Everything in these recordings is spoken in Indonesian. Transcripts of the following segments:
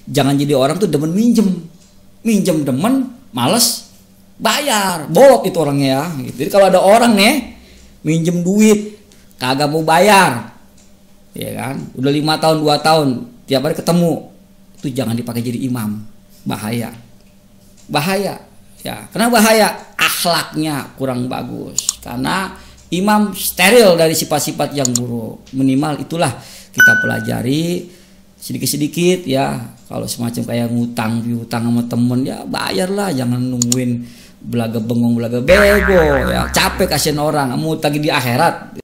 Jangan jadi orang tuh demen minjem demen, males bayar, bolok itu orangnya ya. Gitu. Jadi kalau ada orang nih minjem duit kagak mau bayar, ya kan, udah 5 tahun 2 tahun tiap hari ketemu, itu jangan dipakai jadi imam, bahaya ya. Karena bahaya, akhlaknya kurang bagus, karena imam steril dari sifat-sifat yang buruk. Minimal itulah kita pelajari sedikit-sedikit ya. Kalau semacam kayak ngutang sama temen ya bayarlah, jangan nungguin belaga bengong belaga bego ya. Capek kasihan orang, mau tagih di akhirat.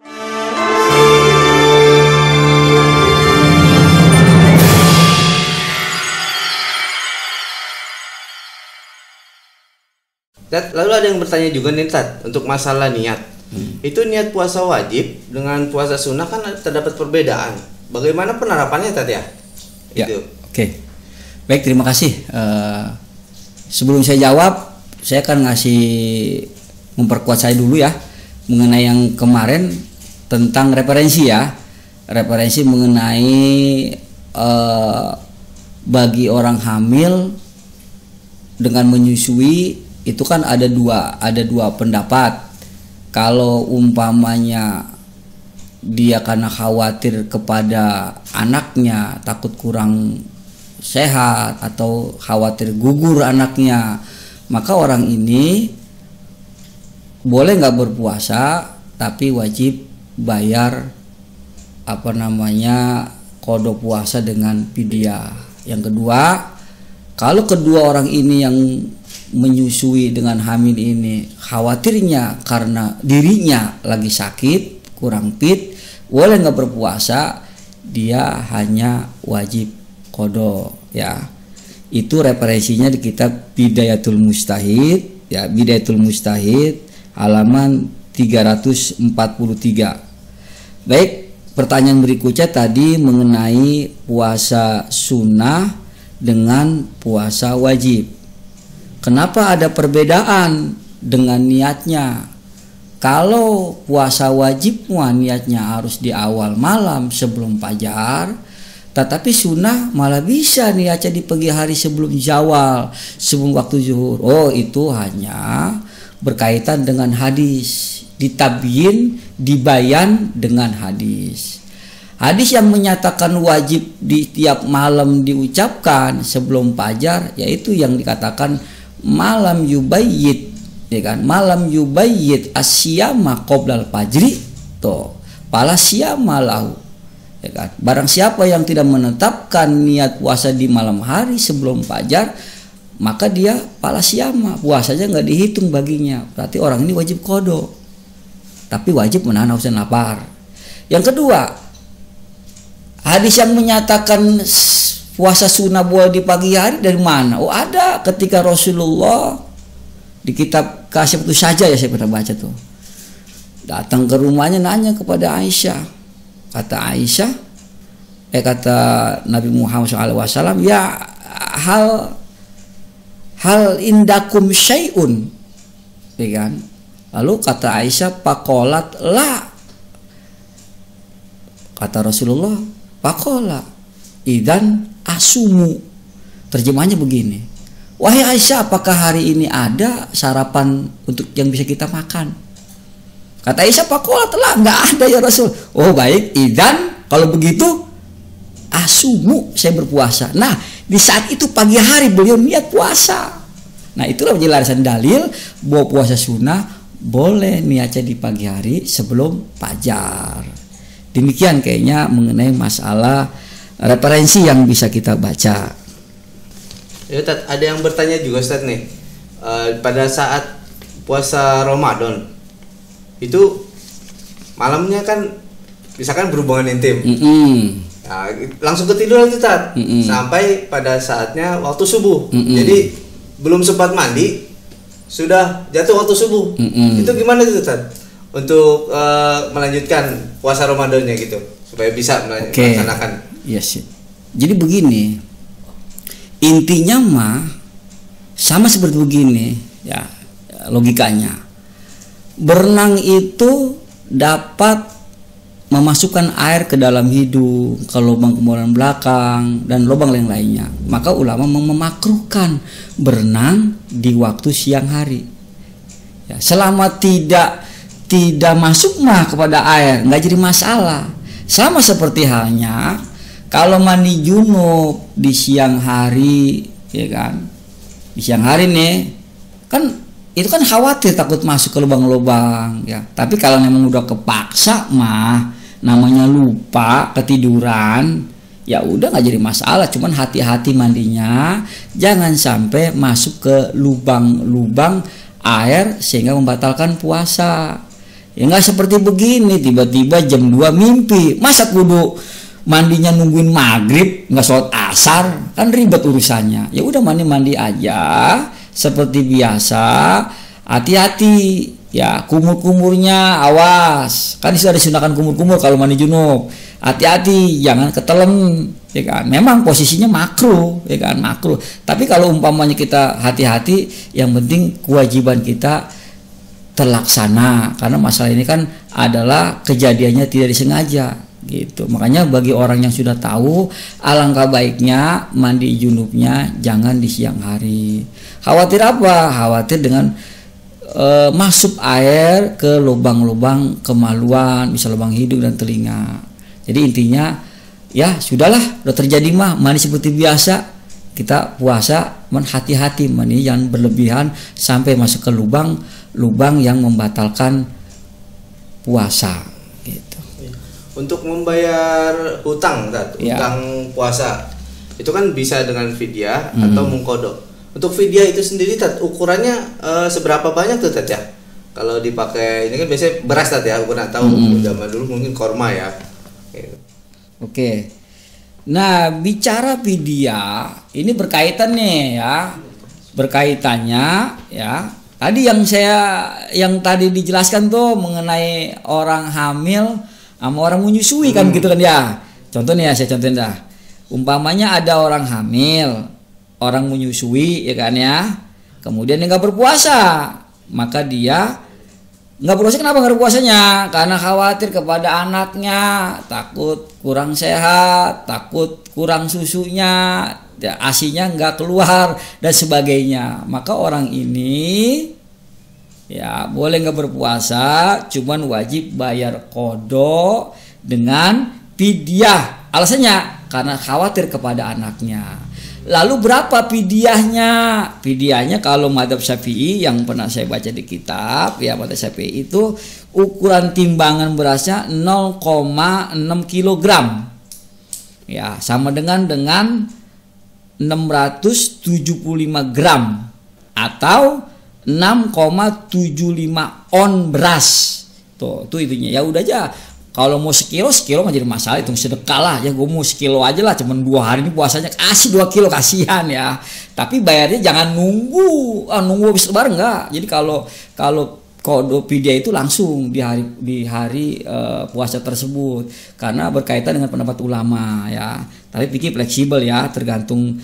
Lalu ada yang bertanya juga nih Tat, untuk masalah niat. Itu niat puasa wajib dengan puasa sunnah kan terdapat perbedaan. Bagaimana penerapannya Tat ya? Ya, oke. Baik, terima kasih. Sebelum saya jawab, saya akan memperkuat saya dulu ya mengenai yang kemarin tentang referensi ya. Referensi mengenai bagi orang hamil dengan menyusui itu kan ada dua pendapat. Kalau umpamanya dia karena khawatir kepada anaknya, takut kurang sehat atau khawatir gugur anaknya, maka orang ini boleh nggak berpuasa tapi wajib bayar qada puasa dengan fidyah. Yang kedua, kalau kedua orang ini yang menyusui dengan hamil ini khawatirnya karena dirinya lagi sakit, kurang fit, boleh nggak berpuasa, dia hanya wajib qada ya. Itu referensinya di kitab Bidayatul Mujtahid ya, Bidayatul Mujtahid halaman 343. Baik, pertanyaan berikutnya tadi mengenai puasa sunnah dengan puasa wajib. Kenapa ada perbedaan dengan niatnya? Kalau puasa wajib niatnya harus di awal malam sebelum fajar, tetapi sunnah malah bisa niatnya di pagi hari sebelum zawal, sebelum waktu zuhur. Oh, itu hanya berkaitan dengan hadis, ditabyin, dibayan dengan hadis. Hadis yang menyatakan wajib di tiap malam diucapkan sebelum fajar, yaitu yang dikatakan malam yubayyit, ya kan, malam yubayyit asyama qoblal fajri to pala syama lahu, ya kan. Barang siapa yang tidak menetapkan niat puasa di malam hari sebelum fajar, maka dia pala syama, puasanya nggak dihitung baginya. Berarti orang ini wajib qada, tapi wajib menahan haus dan lapar. Yang kedua, hadis yang menyatakan puasa sunnah boleh di pagi hari dari mana? Oh, ada ketika Rasulullah di kitab Kasyaf itu saja ya, saya pernah baca tuh. Datang ke rumahnya nanya kepada Aisyah. Kata Aisyah, kata Nabi Muhammad SAW, ya hal indakum syai'un, ya kan? Lalu kata Aisyah, pakolat la. Kata Rasulullah, pakola idan asumu. Terjemahnya begini, wahai Aisyah, apakah hari ini ada sarapan untuk yang bisa kita makan? Kata Aisyah, pakola telah, nggak ada ya Rasul. Oh baik, idan kalau begitu asumu, saya berpuasa. Nah, di saat itu pagi hari beliau niat puasa. Nah, itulah penjelasan dalil bahwa puasa sunnah boleh niatnya di pagi hari sebelum fajar. Demikian kayaknya mengenai masalah referensi yang bisa kita baca. Ya, Tat, ada yang bertanya juga Ustaz nih, pada saat puasa Ramadan itu malamnya kan misalkan berhubungan intim, ya, langsung ketiduran tuh Tat, sampai pada saatnya waktu subuh. Jadi belum sempat mandi sudah jatuh waktu subuh. Itu gimana tuh Tat untuk melanjutkan puasa Ramadannya gitu supaya bisa melaksanakan? Yes. Jadi begini, intinya mah sama seperti begini ya logikanya. Berenang itu dapat memasukkan air ke dalam hidung, ke lubang kemaluan belakang dan lubang yang lainnya, maka ulama memakruhkan berenang di waktu siang hari. Ya, selama tidak masuk mah kepada air, nggak jadi masalah. Sama seperti halnya kalau mandi junub di siang hari, ya kan? Di siang hari nih, kan itu kan khawatir takut masuk ke lubang-lubang, ya. Tapi kalau memang udah kepaksa mah, namanya lupa, ketiduran, ya udah nggak jadi masalah. Cuman hati-hati mandinya, jangan sampai masuk ke lubang-lubang air sehingga membatalkan puasa. Ya nggak seperti begini, tiba-tiba jam 2 mimpi, masa kudu mandinya nungguin maghrib, nggak sholat asar, kan ribet urusannya. Ya udah mandi aja seperti biasa, hati-hati. Ya, kumur-kumurnya awas. Kan sudah disunahkan kumur-kumur kalau mandi junub. Hati-hati, jangan ketelem, ya kan. Memang posisinya makruh, ya kan, makruh. Tapi kalau umpamanya kita hati-hati, yang penting kewajiban kita terlaksana. Karena masalah ini kan adalah kejadiannya tidak disengaja, gitu. Makanya bagi orang yang sudah tahu, alangkah baiknya mandi junubnya jangan di siang hari. Khawatir apa? Khawatir dengan masuk air ke lubang-lubang kemaluan, bisa lubang hidung dan telinga. Jadi intinya ya sudahlah, udah terjadi mah mandi seperti biasa, kita puasa hati-hati mandi jangan berlebihan sampai masuk ke lubang yang membatalkan puasa gitu. Untuk membayar hutang, hutang puasa itu kan bisa dengan fidyah atau mungkodo. Untuk fidyah itu sendiri ukurannya seberapa banyak tuh ya? Kalau dipakai ini kan biasanya beras ya, aku pernah tahu zaman dulu mungkin korma ya. Oke. Nah, bicara fidyah ini berkaitan nih ya. Berkaitannya ya. Tadi yang tadi dijelaskan tuh mengenai orang hamil sama orang menyusui kan gitu kan ya. Contohnya saya contohin dah. Umpamanya ada orang hamil, orang menyusui ya kan ya, kemudian dia nggak berpuasa, maka dia nggak berpuasa. Kenapa nggak berpuasanya? Karena khawatir kepada anaknya, takut kurang sehat, takut kurang susunya, ya, asinya nggak keluar dan sebagainya. Maka orang ini ya boleh nggak berpuasa, cuman wajib bayar qadha dengan fidyah. Alasannya karena khawatir kepada anaknya. Lalu berapa fidyahnya? Fidyahnya kalau madzhab Syafi'i yang pernah saya baca di kitab ya, madzhab Syafi'i itu ukuran timbangan berasnya 0,6 kg. Ya, sama dengan 675 gram atau 6,75 on beras. Tuh itunya. Ya udah aja. Kalau mau sekilo nggak jadi masalah, itu sedekah lah ya. Gue mau sekilo aja lah, cuman 2 hari ini puasanya kasih 2 kilo, kasihan ya. Tapi bayarnya jangan nunggu habis lebaran enggak. Jadi kalau qadha fidyah itu langsung di hari puasa tersebut, karena berkaitan dengan pendapat ulama ya. Tapi pikir fleksibel ya, tergantung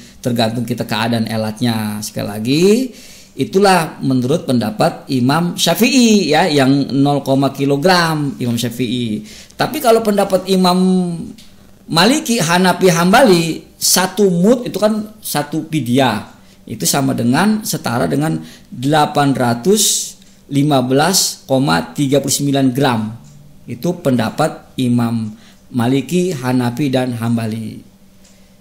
kita keadaan elatnya. Sekali lagi itulah menurut pendapat Imam Syafi'i ya, yang 0, kilogram Imam Syafi'i. Tapi kalau pendapat Imam Maliki, Hanafi, Hambali, 1 mud itu kan 1 fidyah. Itu sama dengan setara dengan 815,39 gram. Itu pendapat Imam Maliki, Hanafi dan Hambali.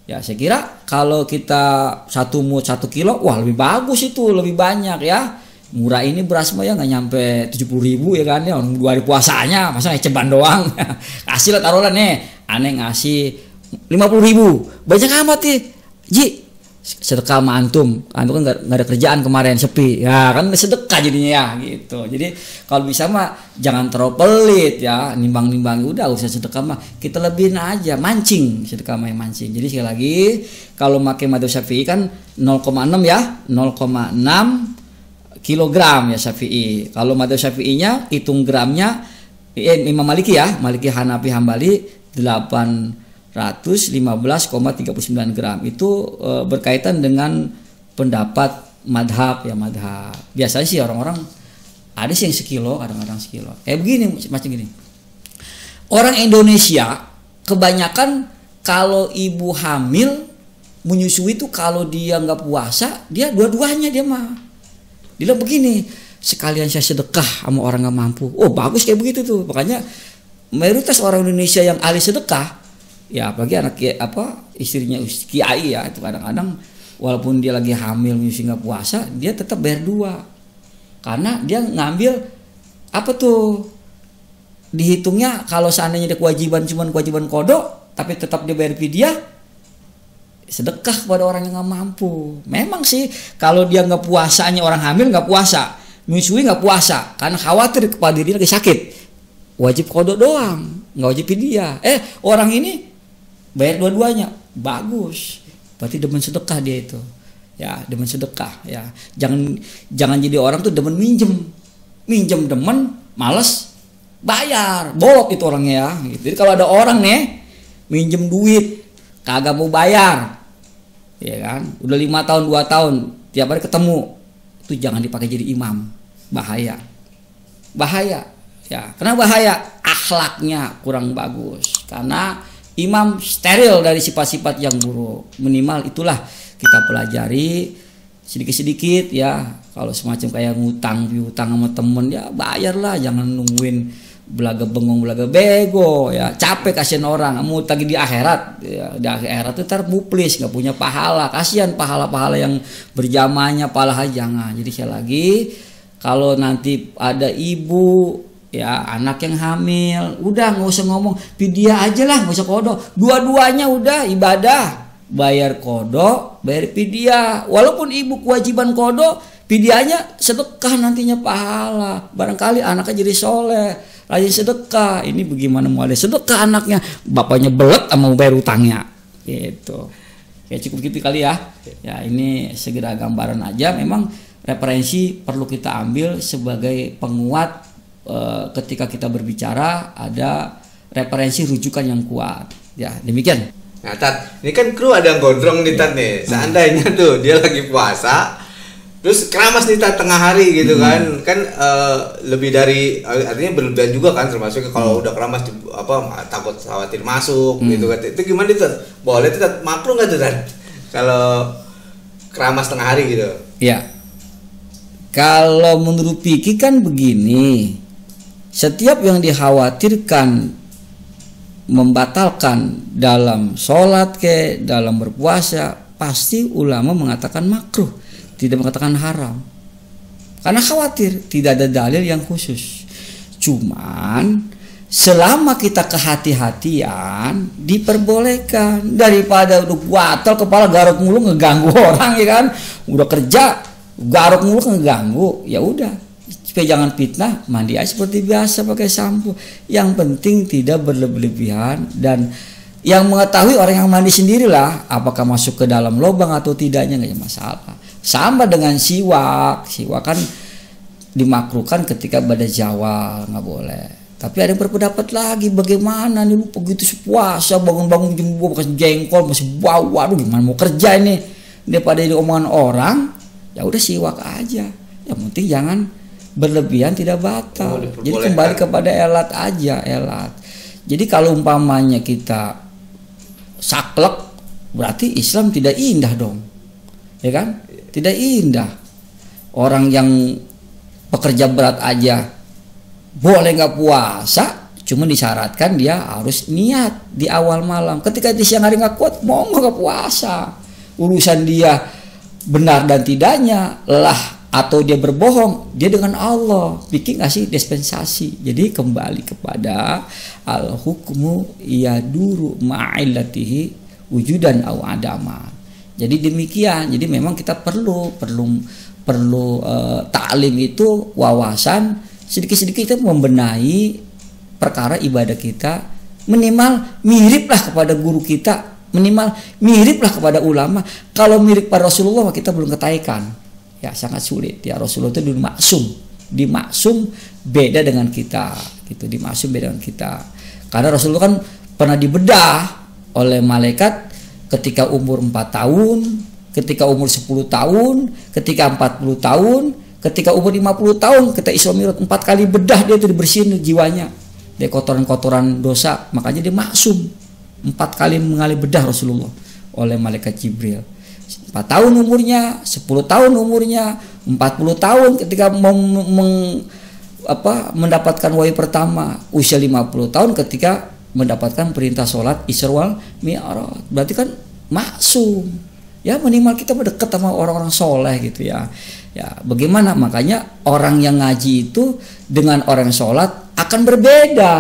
Ya, saya kira kalau kita 1 mud 1 kilo, wah lebih bagus itu, lebih banyak ya. Murah ini beras mah ya nggak nyampe 70.000 ya kan ya, 2 hari puasanya, masa ngeceban doang. Kasih lah taruhlah nih, aneh ngasih 50.000, banyak amat nih, Ji. Sedekah sama antum kan nggak ada kerjaan kemarin, sepi ya kan, sedekah jadinya ya gitu. Jadi kalau bisa mah jangan terlalu pelit ya, nimbang udah usah sedekah mah kita lebihin aja, mancing, sedekah mah mancing. Jadi sekali lagi kalau pakai madzhab Syafi'i kan 0,6 ya, 0,6 kilogram ya Syafi'i. Kalau madzhab Syafi'inya hitung gramnya Imam Maliki ya, Maliki, Hanafi, Hambali 815,39 gram. Itu berkaitan dengan pendapat madhab ya, madhab. Biasanya sih orang-orang ada sih yang sekilo, kadang-kadang sekilo. Kayak begini, macam gini. Orang Indonesia kebanyakan kalau ibu hamil menyusui itu kalau dia nggak puasa dia dua-duanya dia mah. Dia bilang begini, sekalian saya sedekah sama orang nggak mampu. Oh bagus kayak begitu tuh. Makanya mayoritas orang Indonesia yang ahli sedekah, ya apalagi anak istrinya kiai ya, itu kadang-kadang walaupun dia lagi hamil menyusui nggak puasa dia tetap bayar 2 karena dia ngambil apa tuh, dihitungnya kalau seandainya dia kewajiban cuman kewajiban kodok tapi tetap dia bayar fidyah, sedekah kepada orang yang nggak mampu. Memang sih kalau dia nggak puasanya, orang hamil nggak puasa, menyusui nggak puasa karena khawatir kepada diri lagi sakit, wajib kodok doang, nggak wajib fidyah. Orang ini bayar dua-duanya, bagus, berarti demen sedekah dia itu, ya demen sedekah ya. Jangan jadi orang tuh demen minjem demen, males bayar, bolot itu orangnya ya. Gitu. Jadi kalau ada orang nih minjem duit kagak mau bayar, ya kan, udah 5 tahun 2 tahun tiap hari ketemu, itu jangan dipakai jadi imam, bahaya ya. Karena bahaya, akhlaknya kurang bagus, karena imam steril dari sifat-sifat yang buruk. Minimal itulah kita pelajari sedikit-sedikit ya. Kalau semacam kayak ngutang sama temen ya bayarlah, jangan nungguin belaga bengong belaga bego ya, capek kasihan orang, mau tagih di akhirat ya, di akhirat itu ntar muplis nggak punya pahala, kasihan pahala-pahala yang berjamaahnya, pahala jangan. Jadi sekali lagi kalau nanti ada ibu ya anak yang hamil, udah nggak usah ngomong fidyah aja lah, nggak usah kodok, dua-duanya udah ibadah, bayar kodok bayar fidyah. Walaupun ibu kewajiban kodok, fidyahnya sedekah nantinya pahala, barangkali anaknya jadi soleh rajin sedekah. Ini bagaimana mau ada sedekah anaknya, bapaknya belet sama bayar utangnya gitu. Ya cukup gitu kali ya. Ya ini segera gambaran aja. Memang referensi perlu kita ambil sebagai penguat ketika kita berbicara, ada referensi rujukan yang kuat. Ya demikian. Nah Tat, ini kan kru ada yang gondrong nih Tat nih. Seandainya tuh dia lagi puasa, terus keramas nih tengah hari gitu kan lebih dari, artinya berlebihan juga kan, termasuk kalau udah keramas takut khawatir masuk gitu kan. Itu gimana itu? Boleh tuh makruh nggak tuh kan kalau keramas tengah hari gitu? Ya, kalau menurut Piki kan begini, setiap yang dikhawatirkan membatalkan dalam sholat dalam berpuasa, pasti ulama mengatakan makruh, tidak mengatakan haram, karena khawatir, tidak ada dalil yang khusus. Cuman selama kita kehati-hatian diperbolehkan, daripada udah batal kepala garuk mulu ngeganggu orang ya kan, udah kerja garuk mulu ngeganggu, ya udah supaya jangan fitnah, mandi aja seperti biasa pakai sampo. Yang penting tidak berlebihan, dan yang mengetahui orang yang mandi sendirilah apakah masuk ke dalam lubang atau tidaknya, nggak ada masalah. Sama dengan siwak kan dimakruhkan ketika pada zawal, nggak boleh. Tapi ada yang berpendapat lagi, bagaimana nih lu begitu puasa bangun-bangun jam 2 bekas jengkol masih bau, waduh gimana mau kerja ini, daripada ini omongan orang, ya udah siwak aja. Yang penting jangan berlebihan, tidak batal. Jadi kembali kepada elat aja, elat. Jadi kalau umpamanya kita saklek, berarti Islam tidak indah dong, ya kan? Tidak indah. Orang yang pekerja berat aja boleh nggak puasa, cuma disyaratkan dia harus niat di awal malam. Ketika di siang hari nggak kuat, mau nggak puasa. Urusan dia benar dan tidaknya, lelah atau dia berbohong, dia dengan Allah bikin ngasih dispensasi. Jadi kembali kepada al hukmu yaduru ma'illatihi wujudan au adama. Jadi demikian. Jadi memang kita perlu taklim itu, wawasan sedikit-sedikit kita membenahi perkara ibadah kita, minimal miriplah kepada guru kita, minimal miriplah kepada ulama. Kalau mirip pada Rasulullah kita belum ketaikan, ya sangat sulit. Ya Rasulullah itu dulu dimaksum beda dengan kita, gitu, dimaksum beda dengan kita. Karena Rasulullah kan pernah dibedah oleh malaikat ketika umur 4 tahun, ketika umur 10 tahun, ketika 40 tahun, ketika umur 50 tahun, ketika Isra Mi'raj 4 kali bedah dia itu dibersihin jiwanya. dari kotoran-kotoran dosa, makanya dia maksum. 4 kali mengalih bedah Rasulullah oleh malaikat Jibril. 4 tahun umurnya, 10 tahun umurnya, 40 tahun ketika mendapatkan wahyu pertama, usia 50 tahun ketika mendapatkan perintah sholat Isra wal Mi'raj. Berarti kan maksum. Ya minimal kita berdekat sama orang-orang soleh gitu ya. Ya bagaimana, makanya orang yang ngaji itu dengan orang sholat akan berbeda.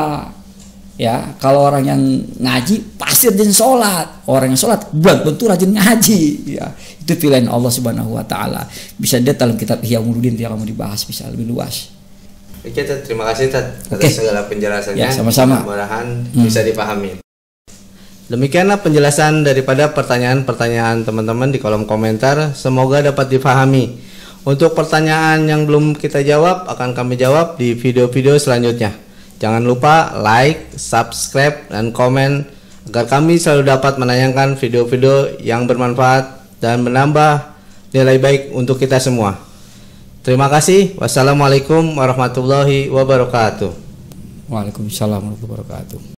Ya, kalau orang yang ngaji pasti rajin sholat, orang yang sholat belum tentu rajin ngaji. Ya, itu pilihan Allah Subhanahu Wa Taala. Bisa dilihat dalam kitab Ihya Ulumuddin yang kamu dibahas bisa lebih luas. Oke, Tat, terima kasih Tat atas segala penjelasannya. Ya, sama-sama. Mudah-mudahan bisa dipahami. Demikianlah penjelasan daripada pertanyaan-pertanyaan teman-teman di kolom komentar. Semoga dapat dipahami. Untuk pertanyaan yang belum kita jawab akan kami jawab di video-video selanjutnya. Jangan lupa like, subscribe, dan komen agar kami selalu dapat menayangkan video-video yang bermanfaat dan menambah nilai baik untuk kita semua. Terima kasih. Wassalamualaikum warahmatullahi wabarakatuh. Waalaikumsalam warahmatullahi wabarakatuh.